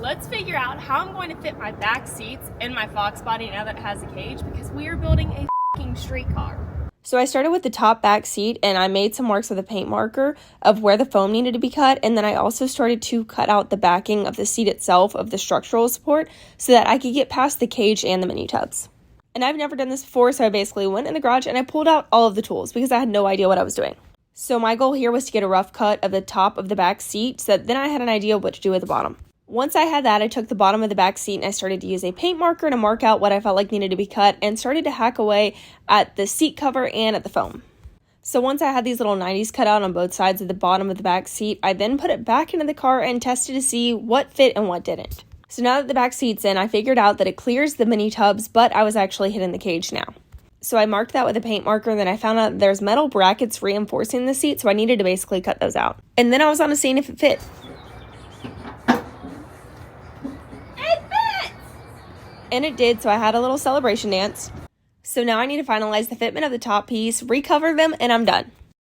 let's figure out how I'm going to fit my back seats in my foxbody now that it has a cage, because we are building a f***ing streetcar. So I started with the top back seat, and I made some marks with a paint marker of where the foam needed to be cut, and then I also started to cut out the backing of the seat itself of the structural support so that I could get past the cage and the minutubs. And I've never done this before, so I basically went in the garage and I pulled out all of the tools because I had no idea what I was doing. So my goal here was to get a rough cut of the top of the back seat so that then I had an idea what to do with the bottom. Once I had that, I took the bottom of the back seat and I started to use a paint marker to mark out what I felt like needed to be cut and started to hack away at the seat cover and at the foam. So once I had these little 90s cut out on both sides of the bottom of the back seat, I then put it back into the car and tested to see what fit and what didn't. So now that the back seat's in, I figured out that it clears the mini tubs, but I was actually hitting the cage now. So I marked that with a paint marker, and then I found out there's metal brackets reinforcing the seat, so I needed to basically cut those out. And then I was on to seeing if it fit. And it did, so I had a little celebration dance. So now I need to finalize the fitment of the top piece, recover them, and I'm done.